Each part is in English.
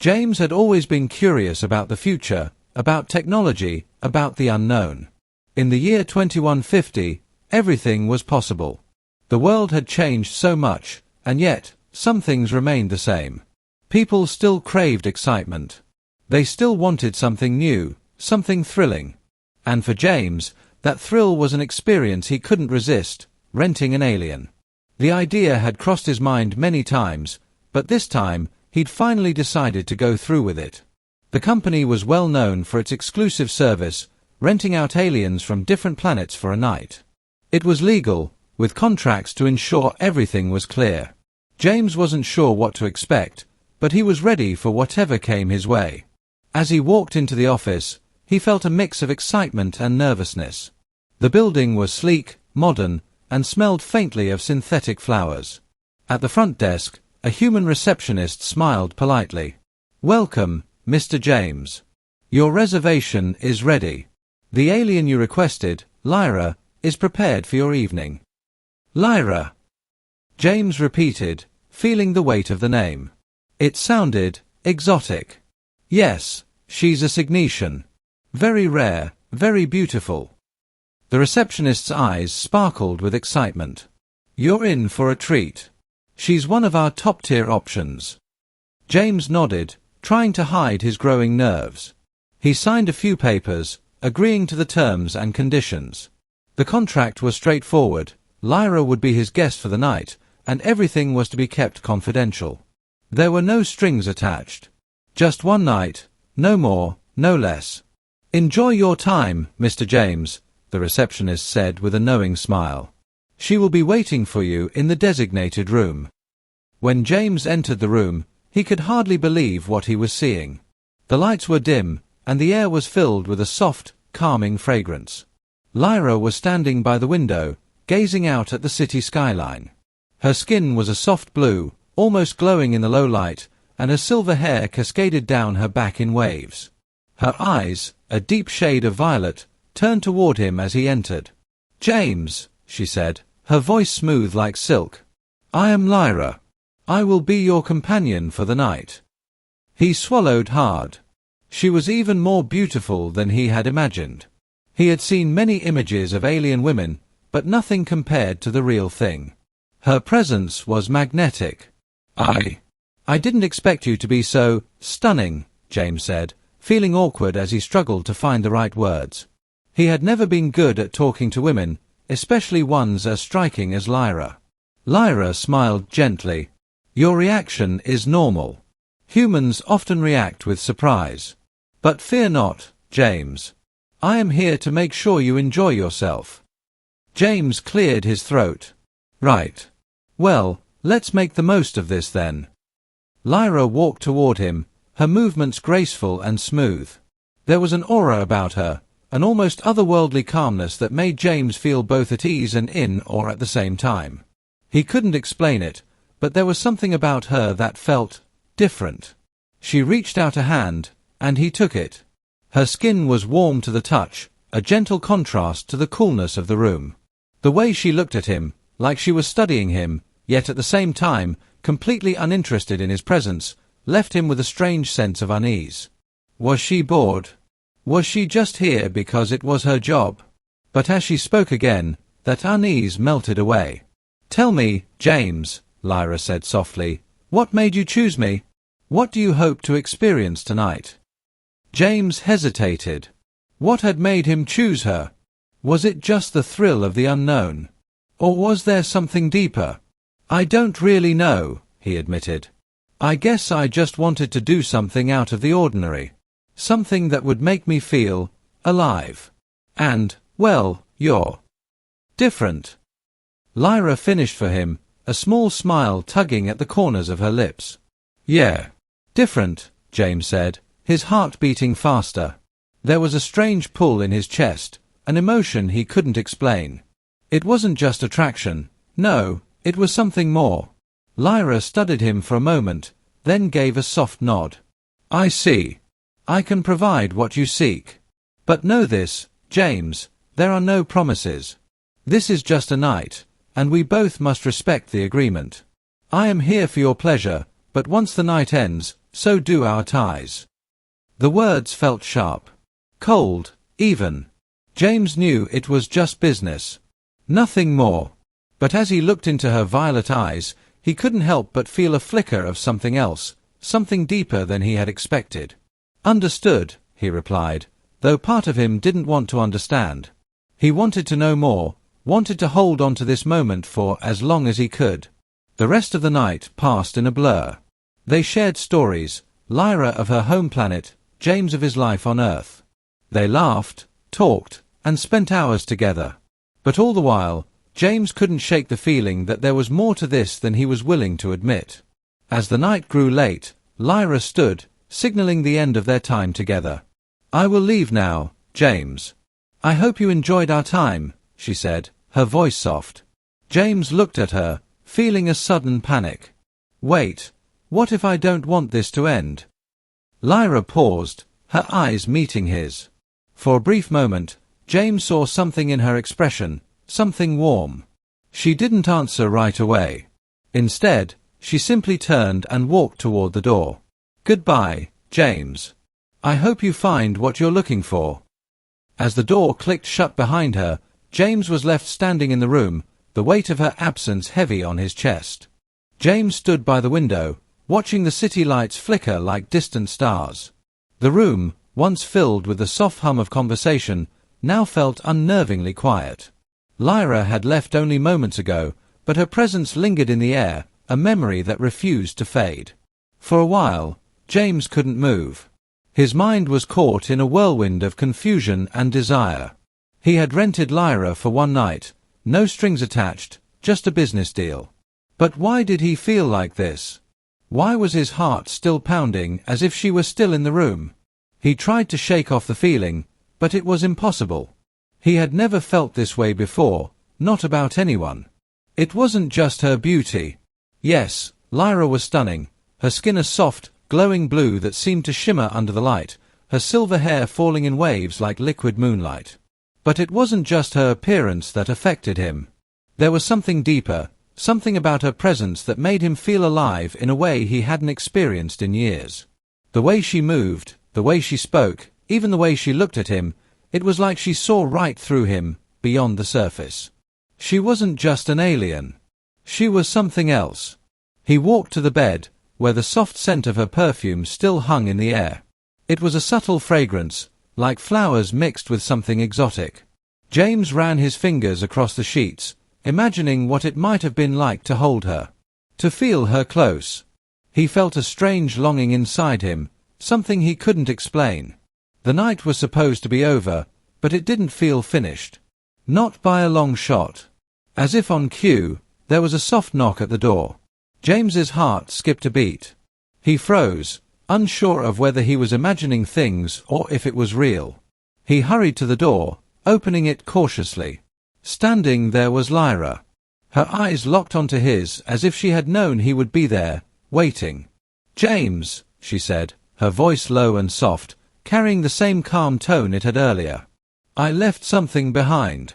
James had always been curious about the future, about technology, about the unknown. In the year 2150, everything was possible. The world had changed so much, and yet, some things remained the same. People still craved excitement. They still wanted something new, something thrilling. And for James, that thrill was an experience he couldn't resist: renting an alien. The idea had crossed his mind many times, but this time, he'd finally decided to go through with it. The company was well known for its exclusive service, renting out aliens from different planets for a night. It was legal, with contracts to ensure everything was clear. James wasn't sure what to expect, but he was ready for whatever came his way. As he walked into the office, he felt a mix of excitement and nervousness. The building was sleek, modern, and smelled faintly of synthetic flowers. At the front desk, a human receptionist smiled politely. "Welcome, Mr. James. Your reservation is ready. The alien you requested, Lyra, is prepared for your evening." "Lyra?" James repeated, feeling the weight of the name. It sounded exotic. "Yes, she's a Signetian. Very rare, very beautiful." The receptionist's eyes sparkled with excitement. "You're in for a treat. She's one of our top-tier options." James nodded, trying to hide his growing nerves. He signed a few papers, agreeing to the terms and conditions. The contract was straightforward. Lyra would be his guest for the night, and everything was to be kept confidential. There were no strings attached. Just one night, no more, no less. "Enjoy your time, Mr. James," the receptionist said with a knowing smile. "She will be waiting for you in the designated room." When James entered the room, he could hardly believe what he was seeing. The lights were dim, and the air was filled with a soft, calming fragrance. Lyra was standing by the window, gazing out at the city skyline. Her skin was a soft blue, almost glowing in the low light, and her silver hair cascaded down her back in waves. Her eyes, a deep shade of violet, turned toward him as he entered. "James," she said, her voice smooth like silk. "I am Lyra. I will be your companion for the night." He swallowed hard. She was even more beautiful than he had imagined. He had seen many images of alien women, but nothing compared to the real thing. Her presence was magnetic. I didn't expect you to be so stunning," James said, feeling awkward as he struggled to find the right words. He had never been good at talking to women, especially ones as striking as Lyra. Lyra smiled gently. "Your reaction is normal. Humans often react with surprise. But fear not, James. I am here to make sure you enjoy yourself." James cleared his throat. "Right. Well, let's make the most of this then." Lyra walked toward him, her movements graceful and smooth. There was an aura about her, an almost otherworldly calmness that made James feel both at ease and in awe at the same time. He couldn't explain it, but there was something about her that felt different. She reached out a hand, and he took it. Her skin was warm to the touch, a gentle contrast to the coolness of the room. The way she looked at him, like she was studying him, yet at the same time, completely uninterested in his presence, left him with a strange sense of unease. Was she bored? Was she just here because it was her job? But as she spoke again, that unease melted away. "Tell me, James," Lyra said softly, "what made you choose me? What do you hope to experience tonight?" James hesitated. What had made him choose her? Was it just the thrill of the unknown? Or was there something deeper? "I don't really know," he admitted. "I guess I just wanted to do something out of the ordinary. Something that would make me feel alive. And, well, you're different." Lyra finished for him, a small smile tugging at the corners of her lips. "Yeah. Different," James said, his heart beating faster. There was a strange pull in his chest, an emotion he couldn't explain. It wasn't just attraction. No, it was something more. Lyra studied him for a moment, then gave a soft nod. "I see. I can provide what you seek. But know this, James, there are no promises. This is just a night, and we both must respect the agreement. I am here for your pleasure, but once the night ends, so do our ties." The words felt sharp. Cold, even. James knew it was just business. Nothing more. But as he looked into her violet eyes, he couldn't help but feel a flicker of something else, something deeper than he had expected. "Understood," he replied, though part of him didn't want to understand. He wanted to know more, wanted to hold on to this moment for as long as he could. The rest of the night passed in a blur. They shared stories, Lyra of her home planet, James of his life on Earth. They laughed, talked, and spent hours together. But all the while, James couldn't shake the feeling that there was more to this than he was willing to admit. As the night grew late, Lyra stood, signaling the end of their time together. "I will leave now, James. I hope you enjoyed our time," she said, her voice soft. James looked at her, feeling a sudden panic. "Wait, what if I don't want this to end?" Lyra paused, her eyes meeting his. For a brief moment, James saw something in her expression, something warm. She didn't answer right away. Instead, she simply turned and walked toward the door. "Goodbye, James. I hope you find what you're looking for." As the door clicked shut behind her, James was left standing in the room, the weight of her absence heavy on his chest. James stood by the window, watching the city lights flicker like distant stars. The room, once filled with the soft hum of conversation, now felt unnervingly quiet. Lyra had left only moments ago, but her presence lingered in the air, a memory that refused to fade. For a while, James couldn't move. His mind was caught in a whirlwind of confusion and desire. He had rented Lyra for one night, no strings attached, just a business deal. But why did he feel like this? Why was his heart still pounding as if she were still in the room? He tried to shake off the feeling, but it was impossible. He had never felt this way before, not about anyone. It wasn't just her beauty. Yes, Lyra was stunning, her skin a soft, glowing blue that seemed to shimmer under the light, her silver hair falling in waves like liquid moonlight. But it wasn't just her appearance that affected him. There was something deeper, something about her presence that made him feel alive in a way he hadn't experienced in years. The way she moved, the way she spoke, even the way she looked at him, it was like she saw right through him, beyond the surface. She wasn't just an alien. She was something else. He walked to the bed, where the soft scent of her perfume still hung in the air. It was a subtle fragrance, like flowers mixed with something exotic. James ran his fingers across the sheets, imagining what it might have been like to hold her, to feel her close. He felt a strange longing inside him, something he couldn't explain. The night was supposed to be over, but it didn't feel finished. Not by a long shot. As if on cue, there was a soft knock at the door. James's heart skipped a beat. He froze, unsure of whether he was imagining things or if it was real. He hurried to the door, opening it cautiously. Standing there was Lyra. Her eyes locked onto his as if she had known he would be there, waiting. "James," she said, her voice low and soft, carrying the same calm tone it had earlier. "I left something behind."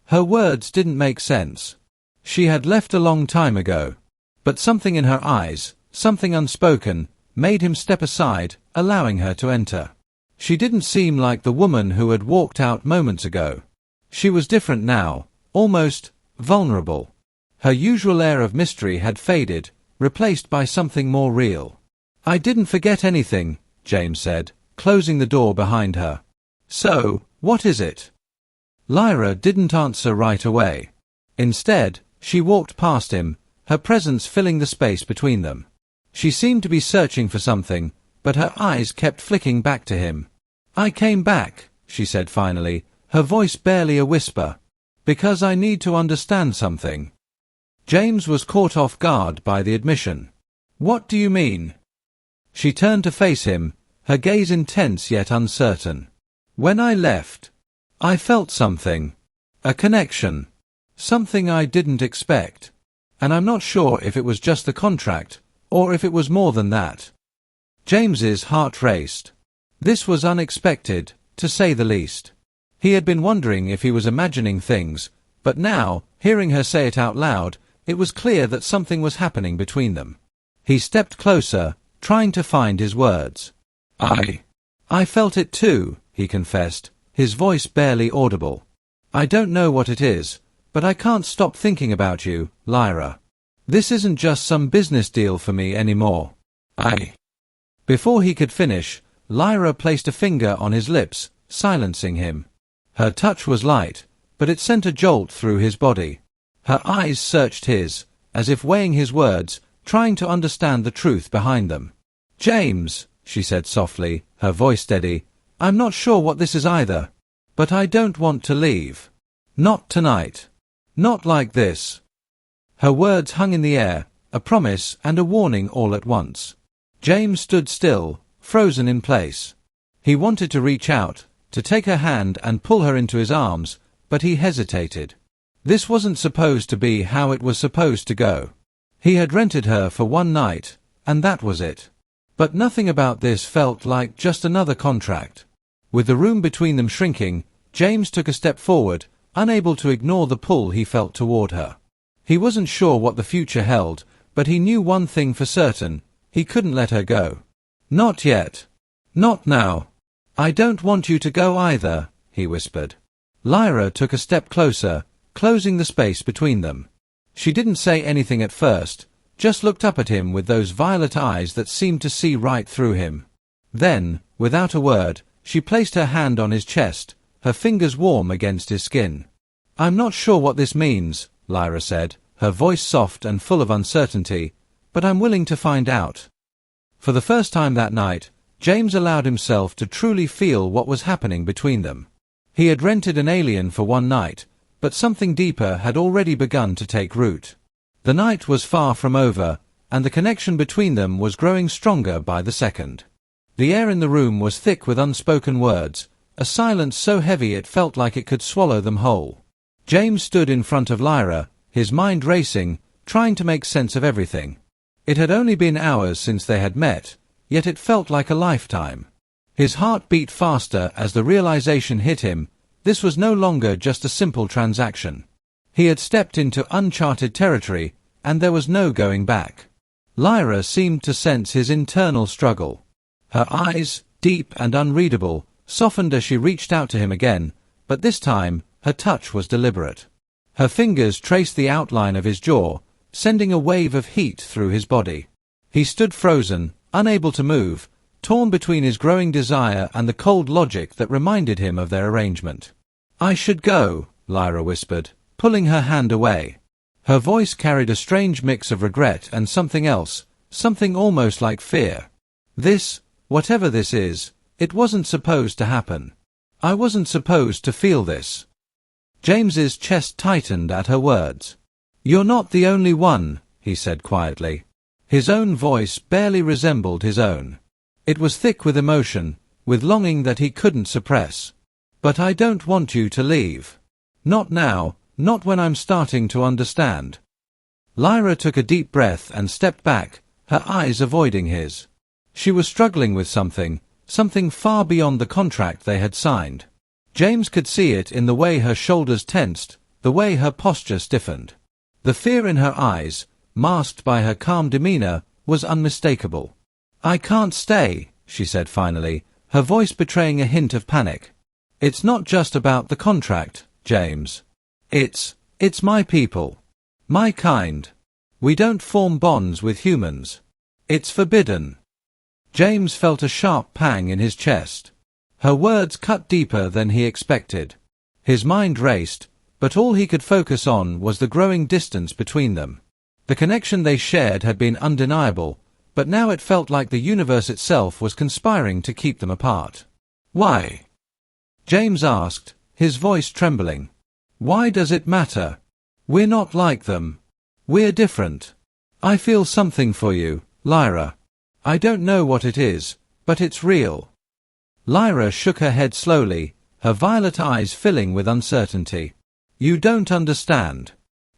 Her words didn't make sense. She had left a long time ago. But something in her eyes, something unspoken, made him step aside, allowing her to enter. She didn't seem like the woman who had walked out moments ago. She was different now, almost vulnerable. Her usual air of mystery had faded, replaced by something more real. "I didn't forget anything," James said, closing the door behind her. "So, what is it?" Lyra didn't answer right away. Instead, she walked past him, her presence filling the space between them. She seemed to be searching for something, but her eyes kept flicking back to him. "I came back," she said finally, her voice barely a whisper, "because I need to understand something." James was caught off guard by the admission. "What do you mean?" She turned to face him, her gaze intense yet uncertain. "When I left, I felt something. A connection. Something I didn't expect. And I'm not sure if it was just the contract, or if it was more than that." James's heart raced. This was unexpected, to say the least. He had been wondering if he was imagining things, but now, hearing her say it out loud, it was clear that something was happening between them. He stepped closer, trying to find his words. I felt it too, he confessed, his voice barely audible. I don't know what it is, but I can't stop thinking about you, Lyra. This isn't just some business deal for me anymore. Before he could finish, Lyra placed a finger on his lips, silencing him. Her touch was light, but it sent a jolt through his body. Her eyes searched his, as if weighing his words, trying to understand the truth behind them. James, she said softly, her voice steady, I'm not sure what this is either. But I don't want to leave. Not tonight. Not like this. Her words hung in the air, a promise and a warning all at once. James stood still, frozen in place. He wanted to reach out, to take her hand and pull her into his arms, but he hesitated. This wasn't supposed to be how it was supposed to go. He had rented her for one night, and that was it. But nothing about this felt like just another contract. With the room between them shrinking, James took a step forward, unable to ignore the pull he felt toward her. He wasn't sure what the future held, but he knew one thing for certain, he couldn't let her go. Not yet. Not now. I don't want you to go either, he whispered. Lyra took a step closer, closing the space between them. She didn't say anything at first, just looked up at him with those violet eyes that seemed to see right through him. Then, without a word, she placed her hand on his chest, her fingers warm against his skin. I'm not sure what this means, Lyra said, her voice soft and full of uncertainty, but I'm willing to find out. For the first time that night, James allowed himself to truly feel what was happening between them. He had rented an alien for one night, but something deeper had already begun to take root. The night was far from over, and the connection between them was growing stronger by the second. The air in the room was thick with unspoken words, a silence so heavy it felt like it could swallow them whole. James stood in front of Lyra, his mind racing, trying to make sense of everything. It had only been hours since they had met, yet it felt like a lifetime. His heart beat faster as the realization hit him, this was no longer just a simple transaction. He had stepped into uncharted territory, and there was no going back. Lyra seemed to sense his internal struggle. Her eyes, deep and unreadable, softened as she reached out to him again, but this time, her touch was deliberate. Her fingers traced the outline of his jaw, sending a wave of heat through his body. He stood frozen, unable to move, torn between his growing desire and the cold logic that reminded him of their arrangement. I should go, Lyra whispered, pulling her hand away. Her voice carried a strange mix of regret and something else, something almost like fear. This, whatever this is, it wasn't supposed to happen. I wasn't supposed to feel this. James's chest tightened at her words. You're not the only one, he said quietly. His own voice barely resembled his own. It was thick with emotion, with longing that he couldn't suppress. But I don't want you to leave. Not now, not when I'm starting to understand. Lyra took a deep breath and stepped back, her eyes avoiding his. She was struggling with something far beyond the contract they had signed. James could see it in the way her shoulders tensed, the way her posture stiffened. The fear in her eyes, masked by her calm demeanor, was unmistakable. I can't stay, she said finally, her voice betraying a hint of panic. It's not just about the contract, James. It's my people. My kind. We don't form bonds with humans. It's forbidden. James felt a sharp pang in his chest. Her words cut deeper than he expected. His mind raced, but all he could focus on was the growing distance between them. The connection they shared had been undeniable, but now it felt like the universe itself was conspiring to keep them apart. Why? James asked, his voice trembling. Why does it matter? We're not like them. We're different. I feel something for you, Lyra. I don't know what it is, but it's real. Lyra shook her head slowly, her violet eyes filling with uncertainty. You don't understand.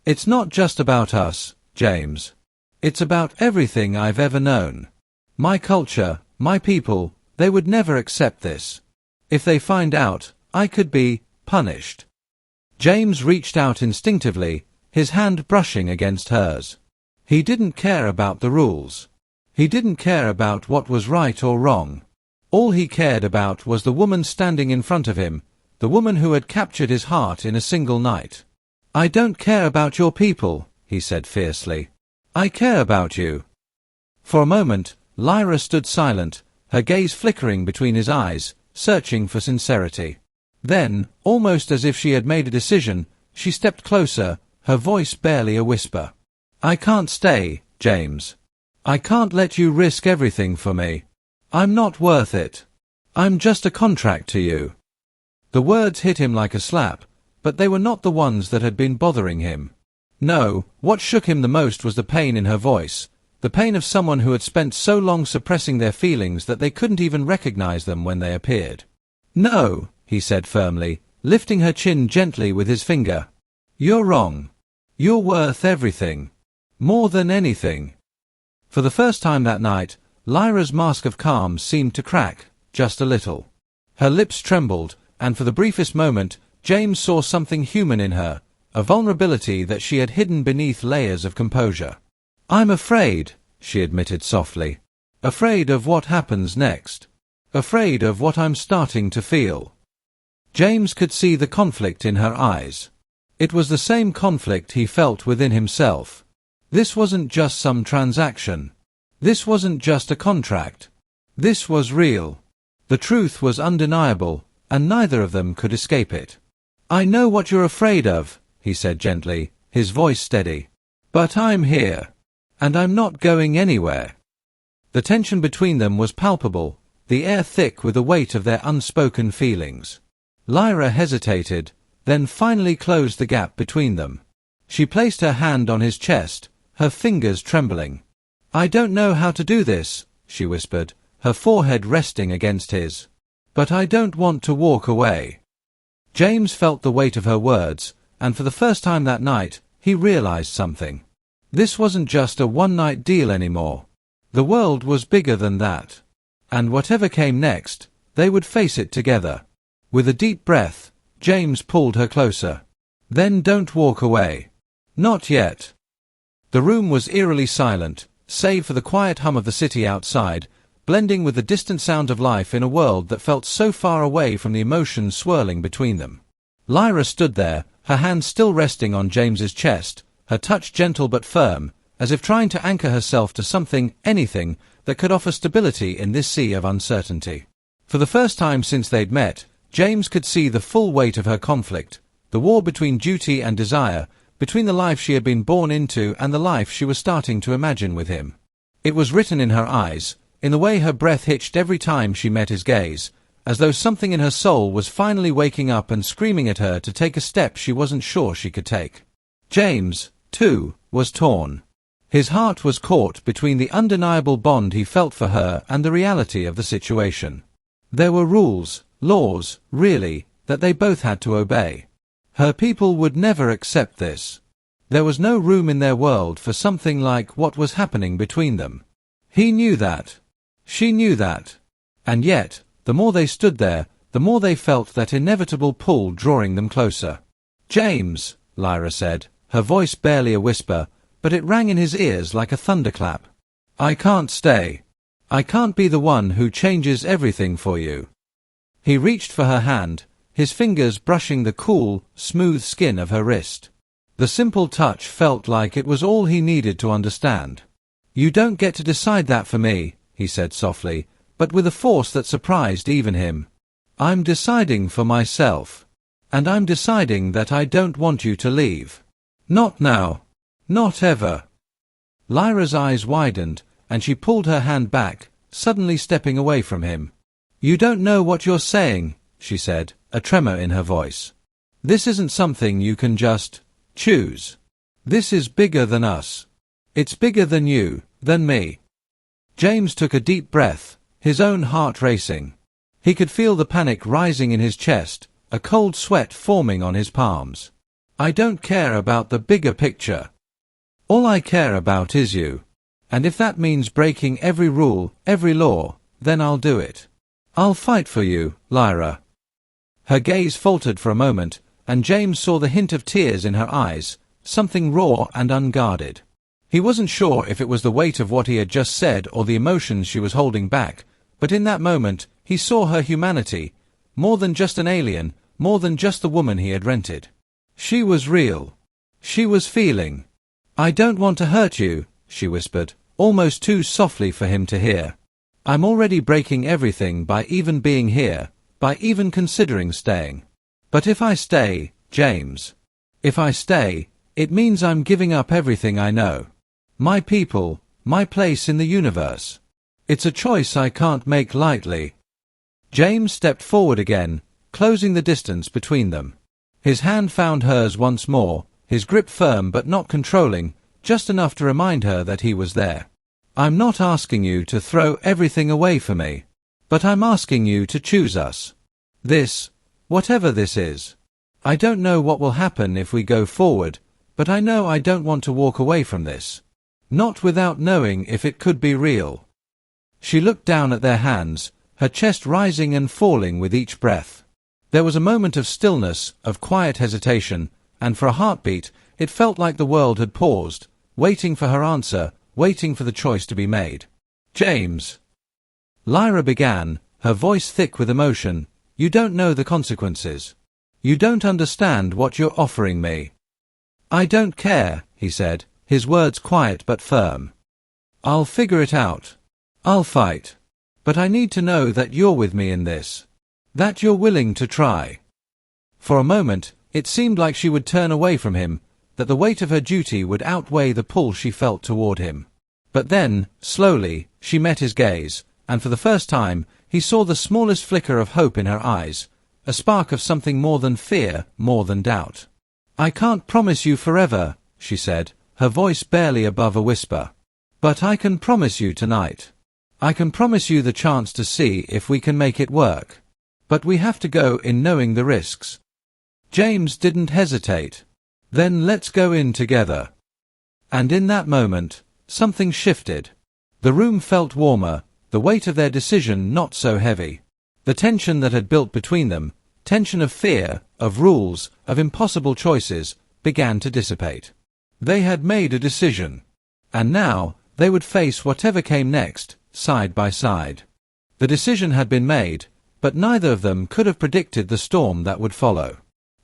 It's not just about us, James. It's about everything I've ever known. My culture, my people, they would never accept this. If they find out, I could be punished. James reached out instinctively, his hand brushing against hers. He didn't care about the rules. He didn't care about what was right or wrong. All he cared about was the woman standing in front of him, the woman who had captured his heart in a single night. "I don't care about your people," he said fiercely. "I care about you." For a moment, Lyra stood silent, her gaze flickering between his eyes, searching for sincerity. Then, almost as if she had made a decision, she stepped closer, her voice barely a whisper. "I can't stay, James. I can't let you risk everything for me. I'm not worth it. I'm just a contract to you." The words hit him like a slap, but they were not the ones that had been bothering him. No, what shook him the most was the pain in her voice, the pain of someone who had spent so long suppressing their feelings that they couldn't even recognize them when they appeared. "No," he said firmly, lifting her chin gently with his finger. "You're wrong. You're worth everything. More than anything." For the first time that night, Lyra's mask of calm seemed to crack, just a little. Her lips trembled, and for the briefest moment, James saw something human in her, a vulnerability that she had hidden beneath layers of composure. "I'm afraid," she admitted softly. "Afraid of what happens next. Afraid of what I'm starting to feel." James could see the conflict in her eyes. It was the same conflict he felt within himself. This wasn't just some transaction. This wasn't just a contract. This was real. The truth was undeniable, and neither of them could escape it. "I know what you're afraid of," he said gently, his voice steady. "But I'm here. And I'm not going anywhere." The tension between them was palpable, the air thick with the weight of their unspoken feelings. Lyra hesitated, then finally closed the gap between them. She placed her hand on his chest, her fingers trembling. "I don't know how to do this," she whispered, her forehead resting against his. "But I don't want to walk away." James felt the weight of her words, and for the first time that night, he realized something. This wasn't just a one-night deal anymore. The world was bigger than that. And whatever came next, they would face it together. With a deep breath, James pulled her closer. "Then don't walk away. Not yet." The room was eerily silent, save for the quiet hum of the city outside, blending with the distant sound of life in a world that felt so far away from the emotions swirling between them. Lyra stood there, her hand still resting on James's chest, her touch gentle but firm, as if trying to anchor herself to something, anything, that could offer stability in this sea of uncertainty. For the first time since they'd met, James could see the full weight of her conflict, the war between duty and desire, between the life she had been born into and the life she was starting to imagine with him. It was written in her eyes, in the way her breath hitched every time she met his gaze, as though something in her soul was finally waking up and screaming at her to take a step she wasn't sure she could take. James, too, was torn. His heart was caught between the undeniable bond he felt for her and the reality of the situation. There were rules, laws, really, that they both had to obey. Her people would never accept this. There was no room in their world for something like what was happening between them. He knew that. She knew that. And yet, the more they stood there, the more they felt that inevitable pull drawing them closer. "James," Lyra said, her voice barely a whisper, but it rang in his ears like a thunderclap. "I can't stay. I can't be the one who changes everything for you." He reached for her hand, his fingers brushing the cool, smooth skin of her wrist. The simple touch felt like it was all he needed to understand. "You don't get to decide that for me," he said softly, but with a force that surprised even him. "I'm deciding for myself. And I'm deciding that I don't want you to leave. Not now. Not ever." Lyra's eyes widened, and she pulled her hand back, suddenly stepping away from him. "You don't know what you're saying," she said, a tremor in her voice. "This isn't something you can just choose. This is bigger than us. It's bigger than you, than me." James took a deep breath, his own heart racing. He could feel the panic rising in his chest, a cold sweat forming on his palms. "I don't care about the bigger picture. All I care about is you. And if that means breaking every rule, every law, then I'll do it. I'll fight for you, Lyra." Her gaze faltered for a moment, and James saw the hint of tears in her eyes, something raw and unguarded. He wasn't sure if it was the weight of what he had just said or the emotions she was holding back, but in that moment, he saw her humanity, more than just an alien, more than just the woman he had rented. She was real. She was feeling. "I don't want to hurt you," she whispered, almost too softly for him to hear. "I'm already breaking everything by even being here, by even considering staying. But if I stay, James, if I stay, it means I'm giving up everything I know. My people, my place in the universe. It's a choice I can't make lightly." James stepped forward again, closing the distance between them. His hand found hers once more, his grip firm but not controlling, just enough to remind her that he was there. "I'm not asking you to throw everything away for me, but I'm asking you to choose us. This, whatever this is. I don't know what will happen if we go forward, but I know I don't want to walk away from this. Not without knowing if it could be real." She looked down at their hands, her chest rising and falling with each breath. There was a moment of stillness, of quiet hesitation, and for a heartbeat, it felt like the world had paused, waiting for her answer, waiting for the choice to be made. "James," Lyra began, her voice thick with emotion, "you don't know the consequences. You don't understand what you're offering me." "I don't care," he said, his words quiet but firm. "I'll figure it out. I'll fight. But I need to know that you're with me in this. That you're willing to try." For a moment, it seemed like she would turn away from him, that the weight of her duty would outweigh the pull she felt toward him. But then, slowly, she met his gaze, and for the first time, he saw the smallest flicker of hope in her eyes, a spark of something more than fear, more than doubt. "I can't promise you forever," she said, her voice barely above a whisper. "But I can promise you tonight. I can promise you the chance to see if we can make it work. But we have to go in knowing the risks." James didn't hesitate. "Then let's go in together." And in that moment, something shifted. The room felt warmer, the weight of their decision not so heavy. The tension that had built between them, tension of fear, of rules, of impossible choices, began to dissipate. They had made a decision. And now, they would face whatever came next, side by side. The decision had been made, but neither of them could have predicted the storm that would follow.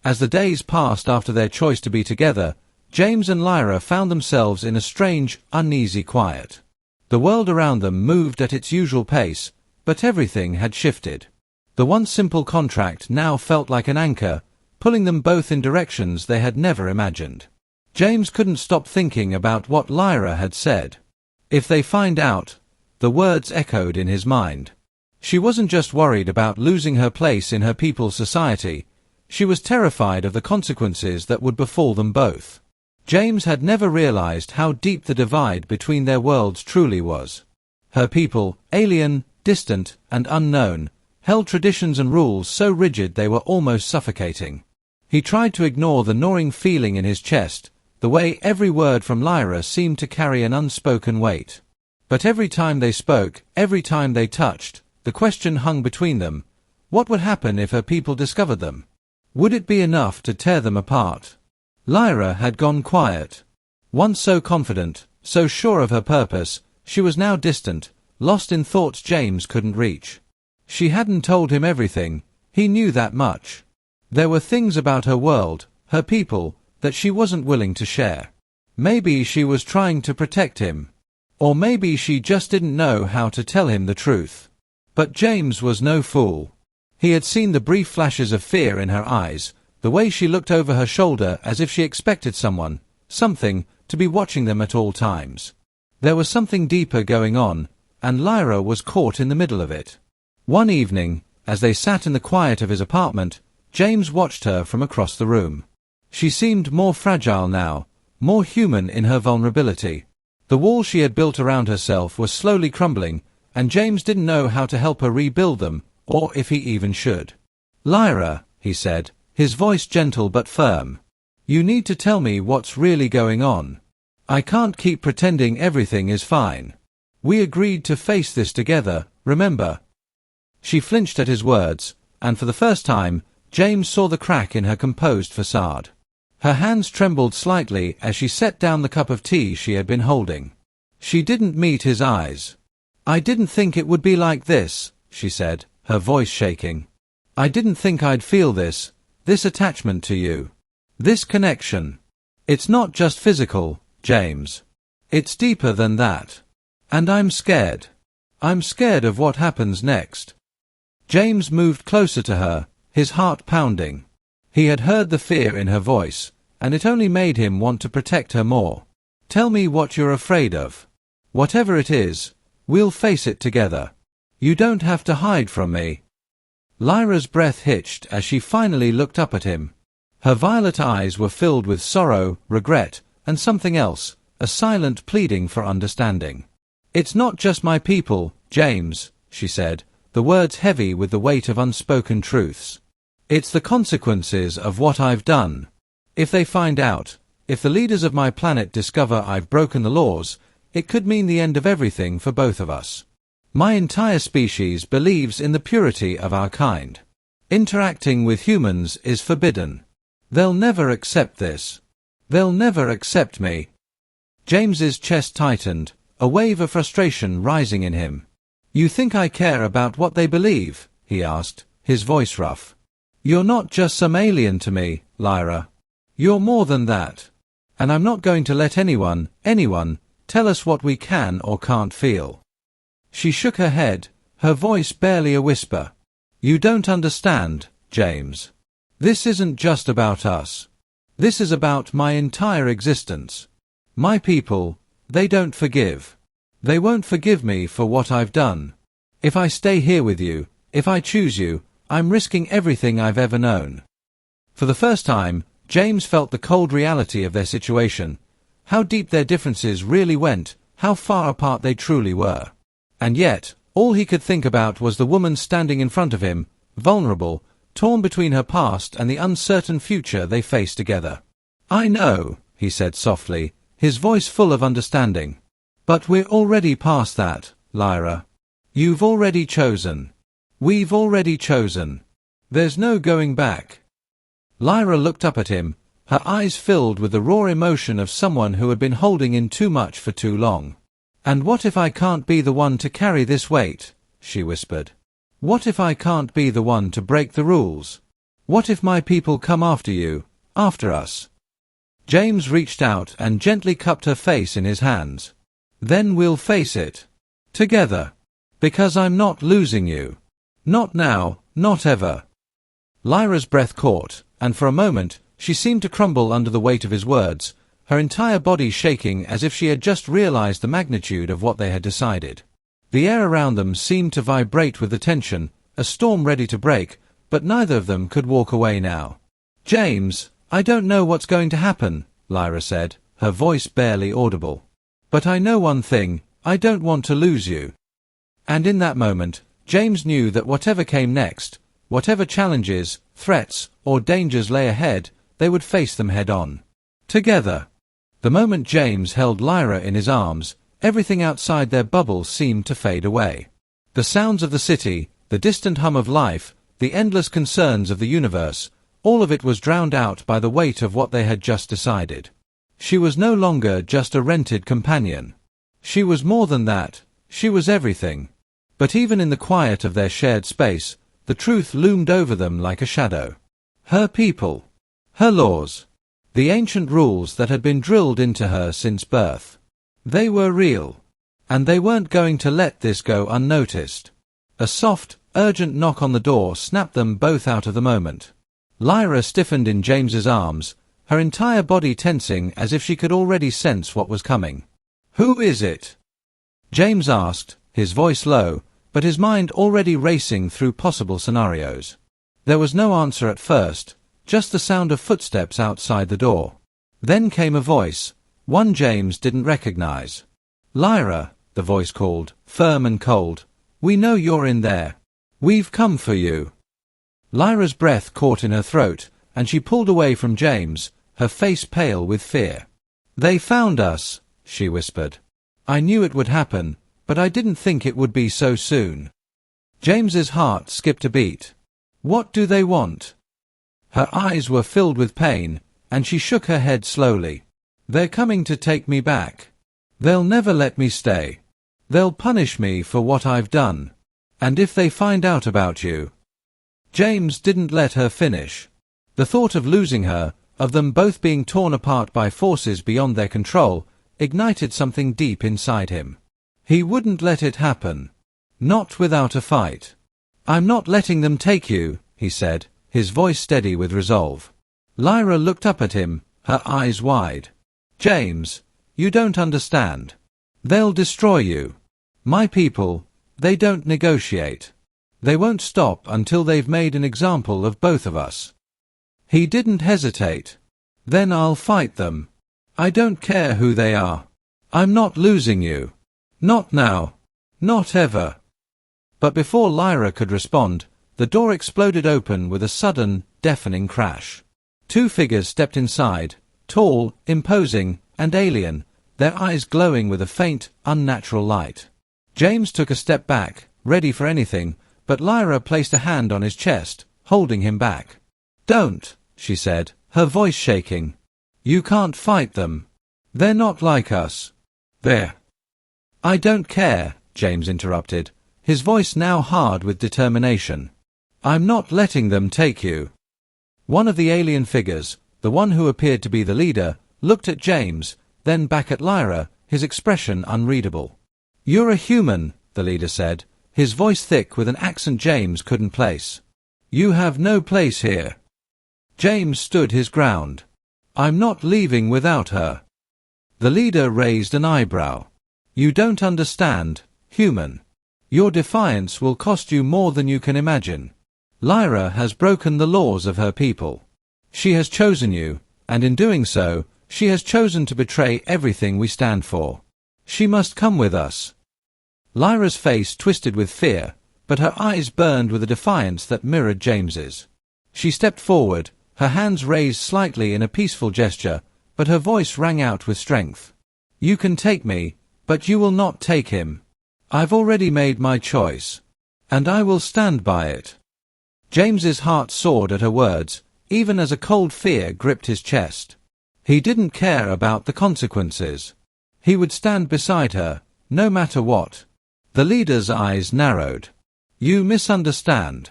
As the days passed after their choice to be together, James and Lyra found themselves in a strange, uneasy quiet. The world around them moved at its usual pace, but everything had shifted. The once simple contract now felt like an anchor, pulling them both in directions they had never imagined. James couldn't stop thinking about what Lyra had said. "If they find out," the words echoed in his mind. She wasn't just worried about losing her place in her people's society, she was terrified of the consequences that would befall them both. James had never realized how deep the divide between their worlds truly was. Her people, alien, distant, and unknown, held traditions and rules so rigid they were almost suffocating. He tried to ignore the gnawing feeling in his chest, the way every word from Lyra seemed to carry an unspoken weight. But every time they spoke, every time they touched, the question hung between them: what would happen if her people discovered them? Would it be enough to tear them apart? Lyra had gone quiet. Once so confident, so sure of her purpose, she was now distant, lost in thoughts James couldn't reach. She hadn't told him everything, he knew that much. There were things about her world, her people, that she wasn't willing to share. Maybe she was trying to protect him. Or maybe she just didn't know how to tell him the truth. But James was no fool. He had seen the brief flashes of fear in her eyes, the way she looked over her shoulder as if she expected someone, something, to be watching them at all times. There was something deeper going on, and Lyra was caught in the middle of it. One evening, as they sat in the quiet of his apartment, James watched her from across the room. She seemed more fragile now, more human in her vulnerability. The wall she had built around herself was slowly crumbling, and James didn't know how to help her rebuild them, or if he even should. "Lyra," he said, his voice gentle but firm, "you need to tell me what's really going on. I can't keep pretending everything is fine. We agreed to face this together, remember?" She flinched at his words, and for the first time, James saw the crack in her composed facade. Her hands trembled slightly as she set down the cup of tea she had been holding. She didn't meet his eyes. "I didn't think it would be like this," she said, her voice shaking. "I didn't think I'd feel this attachment to you. This connection. It's not just physical, James. It's deeper than that. And I'm scared. I'm scared of what happens next." James moved closer to her, his heart pounding. He had heard the fear in her voice, and it only made him want to protect her more. "Tell me what you're afraid of. Whatever it is, we'll face it together. You don't have to hide from me." Lyra's breath hitched as she finally looked up at him. Her violet eyes were filled with sorrow, regret, and something else, a silent pleading for understanding. "It's not just my people, James," she said, the words heavy with the weight of unspoken truths. "It's the consequences of what I've done. If they find out, if the leaders of my planet discover I've broken the laws, it could mean the end of everything for both of us. My entire species believes in the purity of our kind. Interacting with humans is forbidden. They'll never accept this. They'll never accept me." James's chest tightened, a wave of frustration rising in him. "You think I care about what they believe?" he asked, his voice rough. "You're not just some alien to me, Lyra. You're more than that. And I'm not going to let anyone, tell us what we can or can't feel." She shook her head, her voice barely a whisper. "You don't understand, James. This isn't just about us. This is about my entire existence. My people, they don't forgive. They won't forgive me for what I've done. If I stay here with you, if I choose you, I'm risking everything I've ever known." For the first time, James felt the cold reality of their situation, how deep their differences really went, how far apart they truly were. And yet, all he could think about was the woman standing in front of him, vulnerable, torn between her past and the uncertain future they faced together. "I know," he said softly, his voice full of understanding. "But we're already past that, Lyra. You've already chosen. We've already chosen. There's no going back." Lyra looked up at him, her eyes filled with the raw emotion of someone who had been holding in too much for too long. "And what if I can't be the one to carry this weight?" she whispered. "What if I can't be the one to break the rules? What if my people come after you, after us?" James reached out and gently cupped her face in his hands. "Then we'll face it. Together. Because I'm not losing you. Not now, not ever." Lyra's breath caught, and for a moment, she seemed to crumble under the weight of his words, her entire body shaking as if she had just realized the magnitude of what they had decided. The air around them seemed to vibrate with the tension, a storm ready to break, but neither of them could walk away now. "James, I don't know what's going to happen," Lyra said, her voice barely audible. "But I know one thing, I don't want to lose you." And in that moment, James knew that whatever came next, whatever challenges, threats, or dangers lay ahead, they would face them head-on. Together. The moment James held Lyra in his arms, everything outside their bubble seemed to fade away. The sounds of the city, the distant hum of life, the endless concerns of the universe, all of it was drowned out by the weight of what they had just decided. She was no longer just a rented companion. She was more than that, she was everything. But even in the quiet of their shared space, the truth loomed over them like a shadow. Her people. Her laws. The ancient rules that had been drilled into her since birth. They were real. And they weren't going to let this go unnoticed. A soft, urgent knock on the door snapped them both out of the moment. Lyra stiffened in James's arms, her entire body tensing as if she could already sense what was coming. "Who is it?" James asked, his voice low, but his mind already racing through possible scenarios. There was no answer at first, just the sound of footsteps outside the door. Then came a voice, one James didn't recognize. "Lyra," the voice called, firm and cold, "we know you're in there. We've come for you." Lyra's breath caught in her throat, and she pulled away from James, her face pale with fear. "They found us," she whispered. "I knew it would happen, but I didn't think it would be so soon." James's heart skipped a beat. "What do they want?" Her eyes were filled with pain, and she shook her head slowly. "They're coming to take me back. They'll never let me stay. They'll punish me for what I've done. And if they find out about you—" James didn't let her finish. The thought of losing her, of them both being torn apart by forces beyond their control, ignited something deep inside him. He wouldn't let it happen. Not without a fight. "I'm not letting them take you," he said, his voice steady with resolve. Lyra looked up at him, her eyes wide. "James, you don't understand. They'll destroy you. My people, they don't negotiate. They won't stop until they've made an example of both of us." He didn't hesitate. "Then I'll fight them. I don't care who they are. I'm not losing you. Not now. Not ever." But before Lyra could respond, the door exploded open with a sudden, deafening crash. Two figures stepped inside, tall, imposing, and alien, their eyes glowing with a faint, unnatural light. James took a step back, ready for anything, but Lyra placed a hand on his chest, holding him back. "Don't," she said, her voice shaking. "You can't fight them. They're not like us. They're—" "I don't care," James interrupted, his voice now hard with determination. "I'm not letting them take you." One of the alien figures, the one who appeared to be the leader, looked at James, then back at Lyra, his expression unreadable. "You're a human," the leader said, his voice thick with an accent James couldn't place. "You have no place here." James stood his ground. "I'm not leaving without her." The leader raised an eyebrow. "You don't understand, human. Your defiance will cost you more than you can imagine. Lyra has broken the laws of her people. She has chosen you, and in doing so, she has chosen to betray everything we stand for. She must come with us." Lyra's face twisted with fear, but her eyes burned with a defiance that mirrored James's. She stepped forward, her hands raised slightly in a peaceful gesture, but her voice rang out with strength. "You can take me, but you will not take him. I've already made my choice. And I will stand by it." James's heart soared at her words, even as a cold fear gripped his chest. He didn't care about the consequences. He would stand beside her, no matter what. The leader's eyes narrowed. "You misunderstand.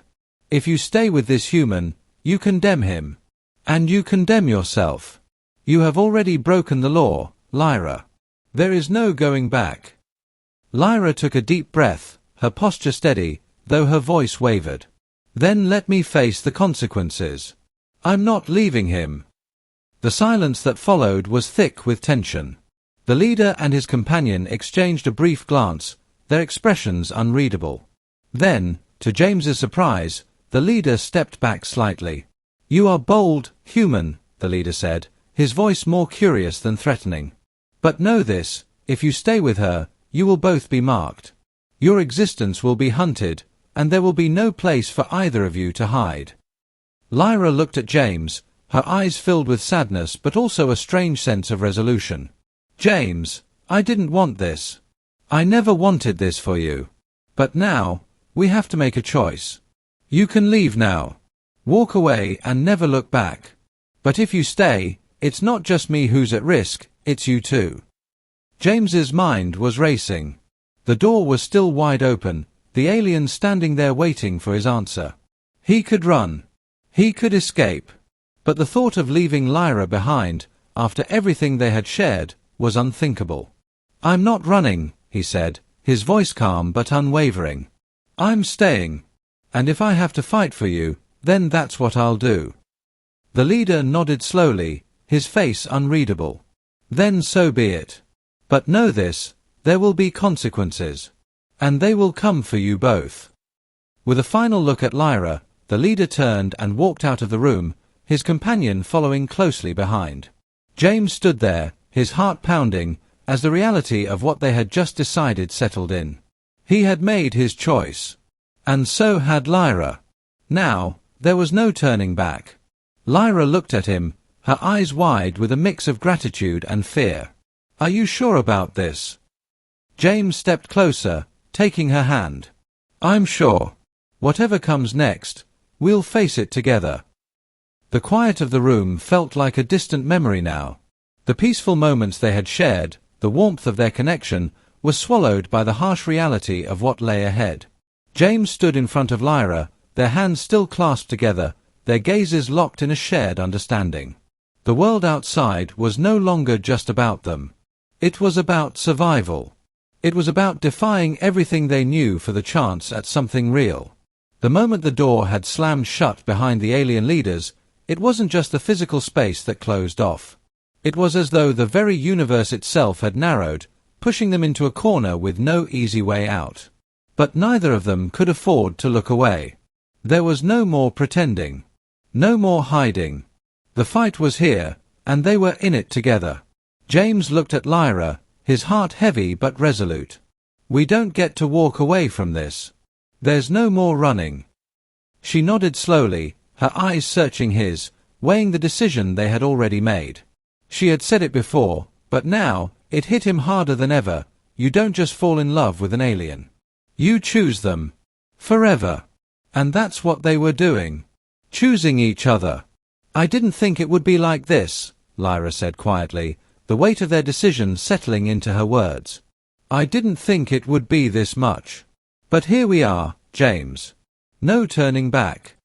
If you stay with this human, you condemn him. And you condemn yourself. You have already broken the law, Lyra. There is no going back." Lyra took a deep breath, her posture steady, though her voice wavered. "Then let me face the consequences. I'm not leaving him." The silence that followed was thick with tension. The leader and his companion exchanged a brief glance, their expressions unreadable. Then, to James's surprise, the leader stepped back slightly. "You are bold, human," the leader said, his voice more curious than threatening. "But know this, if you stay with her, you will both be marked. Your existence will be hunted, and there will be no place for either of you to hide." Lyra looked at James, her eyes filled with sadness but also a strange sense of resolution. "James, I didn't want this. I never wanted this for you. But now, we have to make a choice. You can leave now. Walk away and never look back. But if you stay, it's not just me who's at risk, it's you too." James's mind was racing. The door was still wide open, the alien standing there waiting for his answer. He could run. He could escape. But the thought of leaving Lyra behind, after everything they had shared, was unthinkable. "I'm not running," he said, his voice calm but unwavering. "I'm staying. And if I have to fight for you, then that's what I'll do." The leader nodded slowly, his face unreadable. "Then so be it. But know this, there will be consequences. And they will come for you both." With a final look at Lyra, the leader turned and walked out of the room, his companion following closely behind. James stood there, his heart pounding, as the reality of what they had just decided settled in. He had made his choice. And so had Lyra. Now, there was no turning back. Lyra looked at him, her eyes wide with a mix of gratitude and fear. "Are you sure about this?" James stepped closer, taking her hand. "I'm sure. Whatever comes next, we'll face it together." The quiet of the room felt like a distant memory now. The peaceful moments they had shared, the warmth of their connection, was swallowed by the harsh reality of what lay ahead. James stood in front of Lyra, their hands still clasped together, their gazes locked in a shared understanding. The world outside was no longer just about them. It was about survival. It was about defying everything they knew for the chance at something real. The moment the door had slammed shut behind the alien leaders, it wasn't just the physical space that closed off. It was as though the very universe itself had narrowed, pushing them into a corner with no easy way out. But neither of them could afford to look away. There was no more pretending. No more hiding. The fight was here, and they were in it together. James looked at Lyra, his heart heavy but resolute. "We don't get to walk away from this. There's no more running." She nodded slowly, her eyes searching his, weighing the decision they had already made. She had said it before, but now, it hit him harder than ever. You don't just fall in love with an alien. You choose them. Forever. And that's what they were doing. Choosing each other. "I didn't think it would be like this," Lyra said quietly, the weight of their decision settling into her words. "I didn't think it would be this much. But here we are, James. No turning back."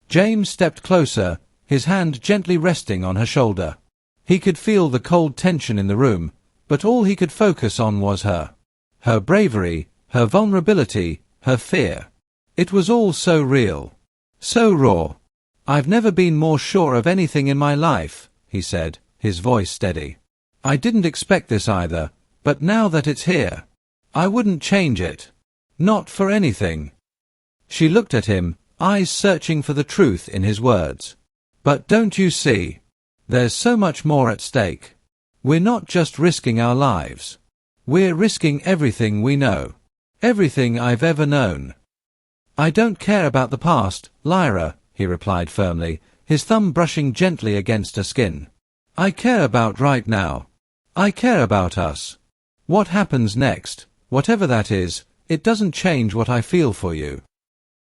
James stepped closer, his hand gently resting on her shoulder. He could feel the cold tension in the room, but all he could focus on was her. Her bravery, her vulnerability, her fear. It was all so real. So raw. "I've never been more sure of anything in my life," he said, his voice steady. "I didn't expect this either, but now that it's here, I wouldn't change it. Not for anything." She looked at him, eyes searching for the truth in his words. "But don't you see? There's so much more at stake. We're not just risking our lives. We're risking everything we know. Everything I've ever known." "I don't care about the past, Lyra," he replied firmly, his thumb brushing gently against her skin. "I care about right now. I care about us. What happens next, whatever that is, it doesn't change what I feel for you."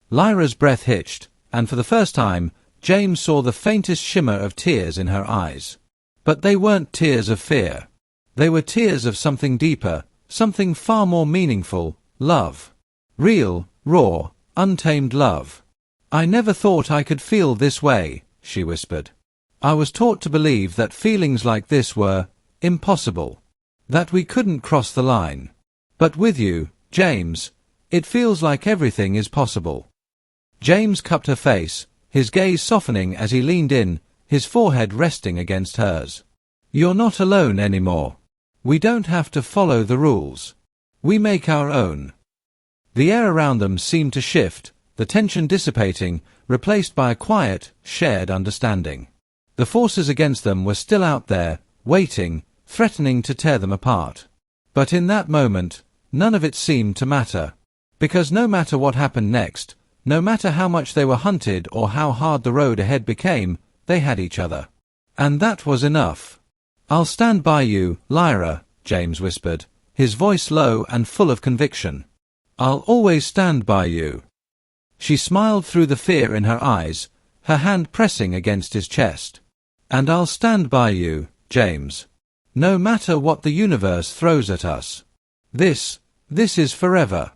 Lyra's breath hitched, and for the first time, James saw the faintest shimmer of tears in her eyes. But they weren't tears of fear. They were tears of something deeper, something far more meaningful, love. Real, raw, untamed love. "I never thought I could feel this way," she whispered. "I was taught to believe that feelings like this were impossible, that we couldn't cross the line. But with you, James, it feels like everything is possible." James cupped her face, his gaze softening as he leaned in, his forehead resting against hers. "You're not alone anymore. We don't have to follow the rules. We make our own." The air around them seemed to shift, the tension dissipating, replaced by a quiet, shared understanding. The forces against them were still out there, waiting, threatening to tear them apart. But in that moment, none of it seemed to matter. Because no matter what happened next, no matter how much they were hunted or how hard the road ahead became, they had each other. And that was enough. "I'll stand by you, Lyra," James whispered, his voice low and full of conviction. "I'll always stand by you." She smiled through the fear in her eyes, her hand pressing against his chest. "And I'll stand by you, James. No matter what the universe throws at us. This is forever."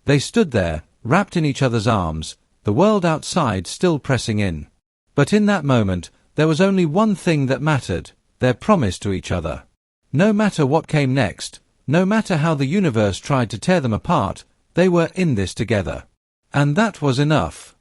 They stood there, wrapped in each other's arms, the world outside still pressing in. But in that moment, there was only one thing that mattered, their promise to each other. No matter what came next, no matter how the universe tried to tear them apart, they were in this together. And that was enough.